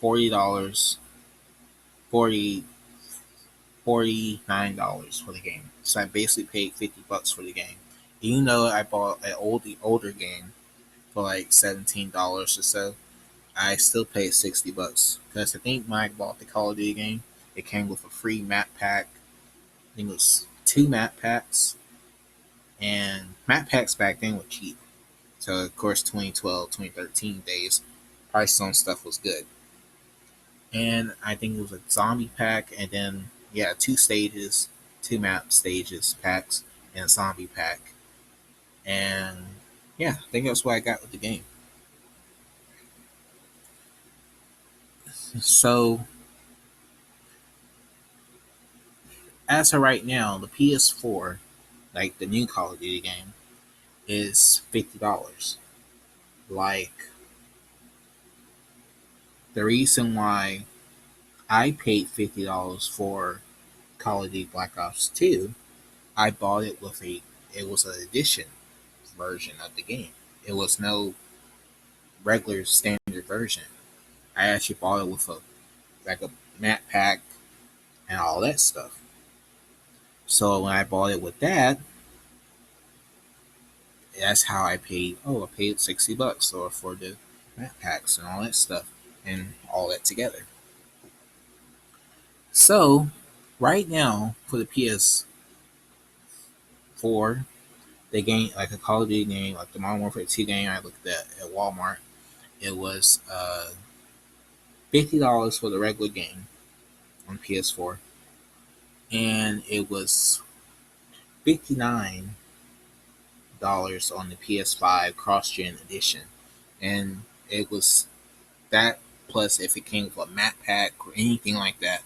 $40, 40 $49 for the game. So I basically paid $50 for the game. Even though I bought an older game for like $17 or so, I still paid $60 because I think when I bought the Call of Duty game, it came with a free map pack. I think it was two map packs, and map packs back then were cheap. So of course, 2012, 2013 days, prices on stuff was good. And I think it was a zombie pack, and then yeah, two stages, two map stages packs, and a zombie pack. And yeah, I think that's what I got with the game. So as of right now, the PS4, like the new Call of Duty game, is $50. Like the reason why I paid $50 for Call of Duty Black Ops 2, I bought it with it was an edition version of the game. It was no regular standard version. I actually bought it with a map pack and all that stuff. So when I bought it with that, that's how I paid. Oh, I paid $60 or for the map packs and all that stuff and all that together. So right now for the PS4, the game like a Call of Duty game, like the Modern Warfare 2 game, I looked at Walmart. It was $50 for the regular game on PS4, and it was $59 on the PS5 cross-gen edition, and it was that plus if it came with a map pack or anything like that,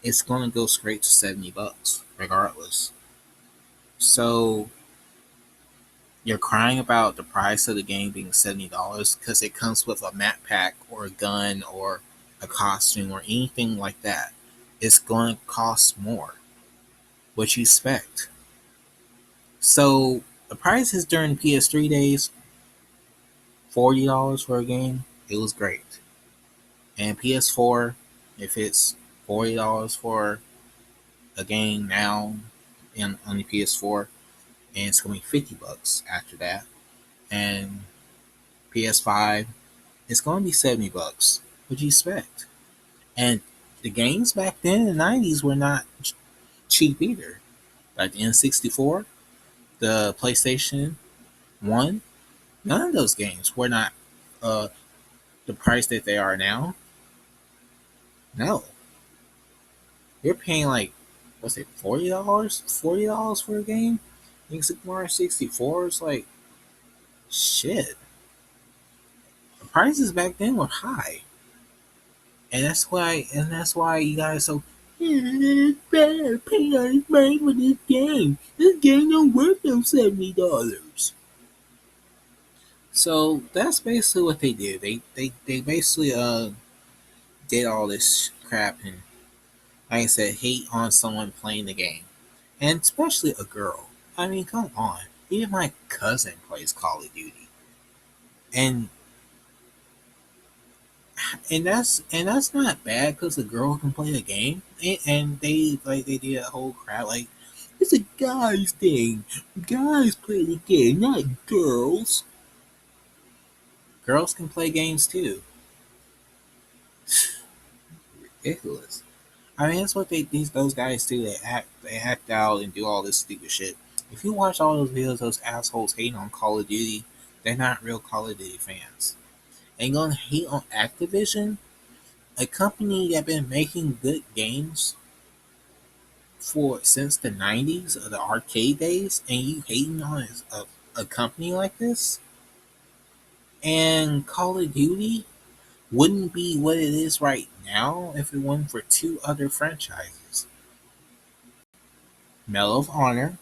it's gonna go straight to $70 regardless. So you're crying about the price of the game being $70 because it comes with a map pack or a gun or a costume or anything like that. it's going to cost more. What you expect? So the prices during PS3 days, $40 for a game, it was great. And PS4, if it's $40 for a game now on the PS4, and it's going to be $50 after that. And PS5, it's going to be $70. What do you expect? And the games back then in the 90s were not cheap either. Like the N64, the PlayStation 1, none of those games were not uh, the price that they are now. No. You're paying like, what's it, $40? $40 for a game? I think Super Mario 64 is like, shit. The prices back then were high. And that's why you guys so it's better pay all this money for this game. This game don't worth them $70. So that's basically what they did. They basically did all this crap and, like I said, hate on someone playing the game. And especially a girl. I mean, come on. Even my cousin plays Call of Duty. And and that's not bad because a girl can play the game. And they did a whole crap like it's a guys thing. Guys play the game, not girls. Girls can play games too. Ridiculous. I mean, that's what those guys do. They act out and do all this stupid shit. If you watch all those videos, those assholes hating on Call of Duty, they're not real Call of Duty fans. And gonna hate on Activision, a company that been making good games for since the '90s, or the arcade days, and you hating on a company like this. And Call of Duty wouldn't be what it is right now if it wasn't for two other franchises: Medal of Honor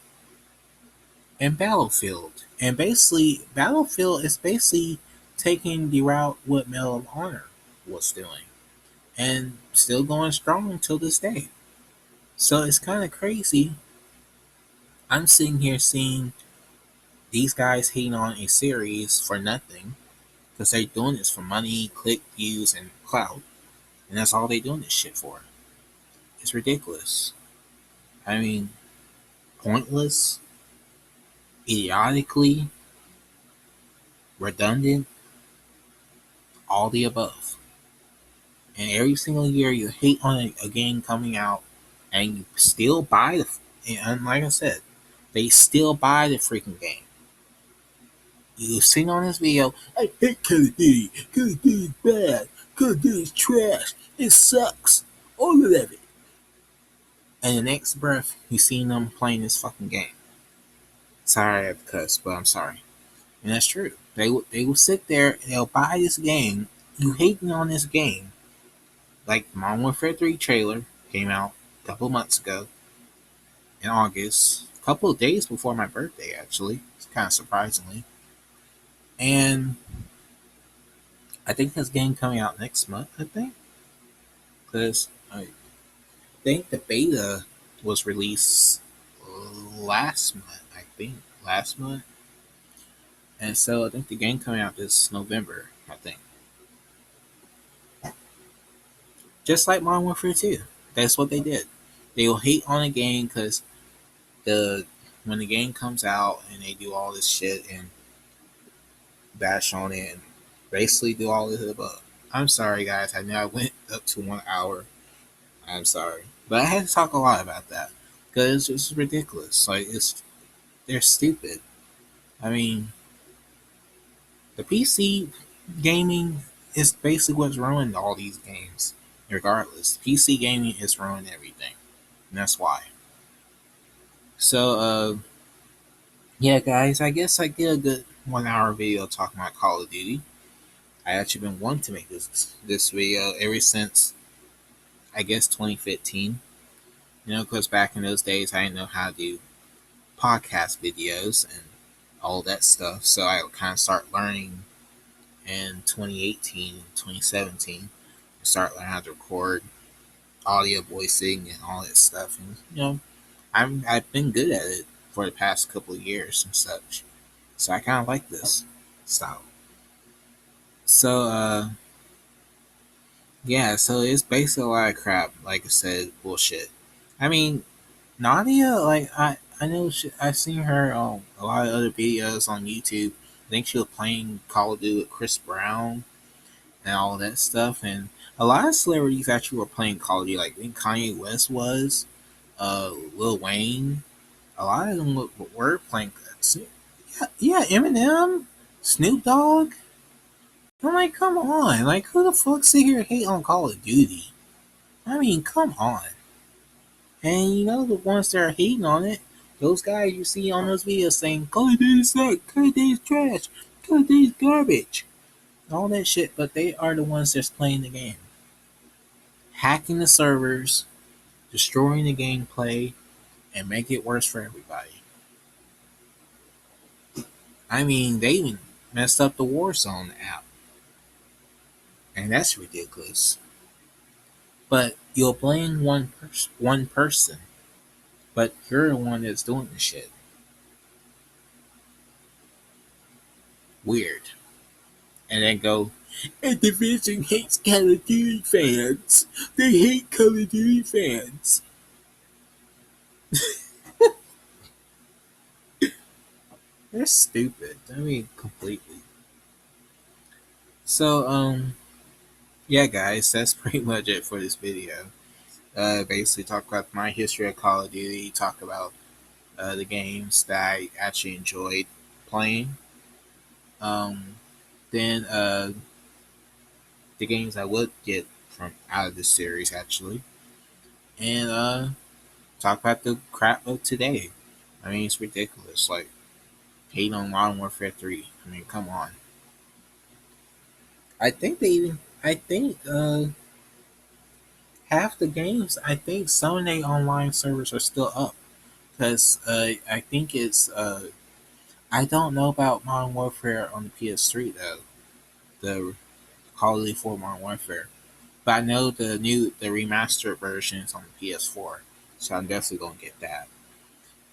and Battlefield. And basically, Battlefield is basically taking the route what Medal of Honor was doing, and still going strong until this day. So it's kind of crazy. I'm sitting here seeing these guys hating on a series for nothing because they're doing this for money, click views, and clout, and that's all they're doing this shit for. It's ridiculous. I mean, pointless, idiotically, redundant, all the above. And every single year you hate on a game coming out, and you still buy and like I said, they still buy the freaking game. You've seen on this video, I hate Call of Duty. Call of Duty is bad. Call of Duty is trash. It sucks. All of it. And the next breath, you see them playing this fucking game. Sorry I have to cuss, but I'm sorry. And that's true. They will sit there and they'll buy this game. You hating on this game. Like Modern Warfare 3 trailer came out a couple months ago in August. A couple of days before my birthday, actually. It's kind of surprisingly. And I think this game coming out next month, I think. Because I think the beta was released last month, I think. Last month. And so I think the game coming out this November, I think. Just like Modern Warfare 2. That's what they did. They will hate on a game because the when the game comes out and they do all this shit and bash on it and basically do all this above. I'm sorry, guys. I know I went up to 1 hour. I'm sorry, but I had to talk a lot about that because it's just ridiculous. Like they're stupid. I mean, the PC gaming is basically what's ruined all these games. Regardless, PC gaming is ruining everything, and that's why. So, yeah, guys, I guess I did a good 1 hour video talking about Call of Duty. I actually been wanting to make this video ever since I guess 2015. Because back in those days I didn't know how to do podcast videos and all that stuff. So I kind of start learning in 2018, 2017. I start learning how to record audio voicing and all that stuff. And I've been good at it for the past couple of years and such. So I kind of like this style. So yeah, so it's basically a lot of crap. Like I said, bullshit. I mean, Nadia, like I know I've seen her on a lot of other videos on YouTube. I think she was playing Call of Duty with Chris Brown and all that stuff. And a lot of celebrities actually were playing Call of Duty. Like I think Kanye West was, Lil Wayne. A lot of them were playing. Yeah, Eminem, Snoop Dogg. I'm like, come on. Like, who the fuck sit here and hate on Call of Duty? I mean, come on. And the ones that are hating on it, those guys you see on those videos saying, Call of Duty suck, Call of Duty trash, Call of Duty garbage, all that shit, but they are the ones that's playing the game. Hacking the servers, destroying the gameplay, and make it worse for everybody. I mean, they even messed up the Warzone app, and that's ridiculous. But you'll blame one person, but you're the one that's doing the shit. Weird. And then go, and Division hates Call of Duty fans. They hate Call of Duty fans. They're stupid. I mean, completely. So, yeah, guys, that's pretty much it for this video. Basically, talk about my history of Call of Duty, talk about the games that I actually enjoyed playing. Um, then the games I would get from out of this series actually, and talk about the crap of today. I mean, it's ridiculous. Like hating on Modern Warfare 3. I mean, come on. I think they even. I think half the games. I think some of the online servers are still up because I think it's. I don't know about Modern Warfare on the PS3 though. The Call of Duty 4 Modern Warfare. But I know the remastered version is on the PS4, so I'm definitely gonna get that.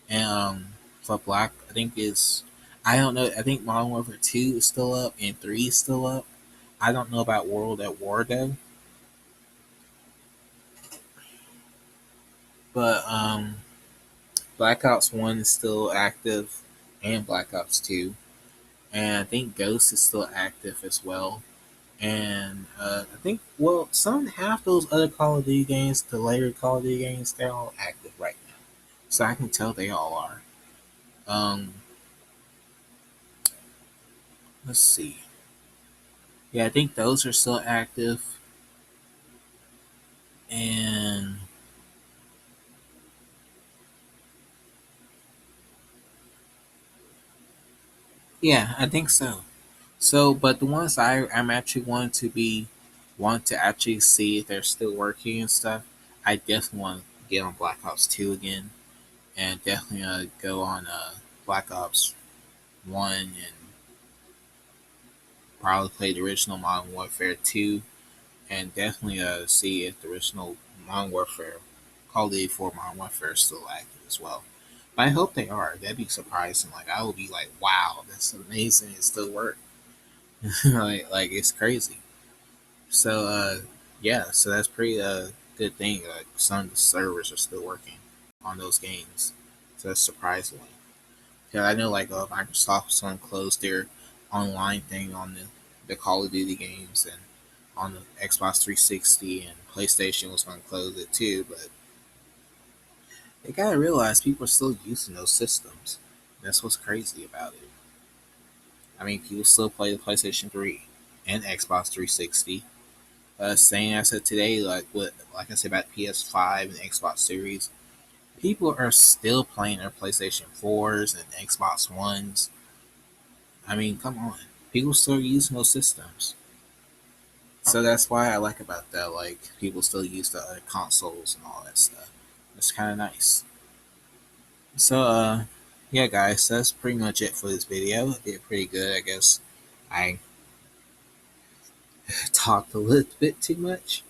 And for Black, I think is I don't know. I think Modern Warfare 2 is still up and 3 is still up. I don't know about World at War though, but Black Ops 1 is still active, and Black Ops 2, and I think Ghost is still active as well. And I think, well, some half those other Call of Duty games, the later Call of Duty games, they're all active right now. So I can tell they all are. Um, let's see. Yeah, I think those are still active. And yeah, I think so. So, but the ones I'm actually want to actually see if they're still working and stuff, I definitely want to get on Black Ops 2 again. And definitely go on Black Ops 1 and probably play the original Modern Warfare 2, and definitely see if the original Modern Warfare, Call of Duty 4 Modern Warfare is still active as well. But I hope they are. That'd be surprising. Like I would be like, wow, that's amazing. It still works. Like it's crazy. So yeah, so that's pretty good thing. Like some of the servers are still working on those games. So that's surprisingly. Yeah, I know like Microsoft's gonna close their online thing on the Call of Duty games, and on the Xbox 360 and PlayStation was gonna close it too, but they gotta realize people are still using those systems. That's what's crazy about it. I mean, people still play the PlayStation 3 and Xbox 360. Same as of today, like I said about PS5 and Xbox Series, people are still playing their PlayStation 4s and Xbox Ones. I mean, come on. People still using those systems. So that's why I like about that. Like, people still use the other consoles and all that stuff. It's kind of nice. So, yeah, guys, that's pretty much it for this video. I did pretty good, I guess. I talked a little bit too much.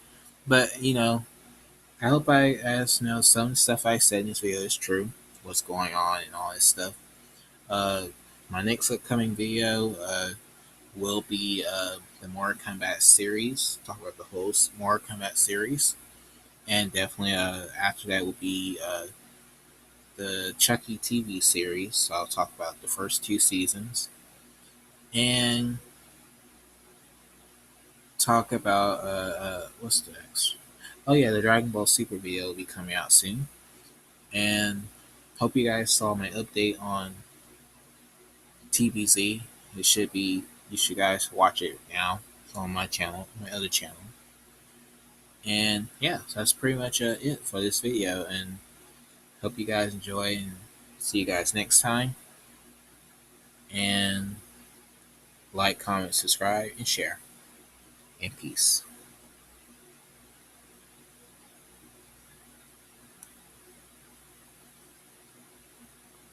But, I hope I guys know some stuff I said in this video is true. What's going on and all this stuff. Uh, my next upcoming video will be the Mortal Kombat series. Talk about the whole Mortal Kombat series, and definitely after that will be the Chucky TV series. So I'll talk about the first two seasons and talk about what's the next? Oh yeah, the Dragon Ball Super video will be coming out soon, and hope you guys saw my update on TBZ. It should be you should guys watch it now. It's on my channel, my other channel. And yeah, so that's pretty much it for this video. And hope you guys enjoy and see you guys next time. And like, comment, subscribe, and share. And peace.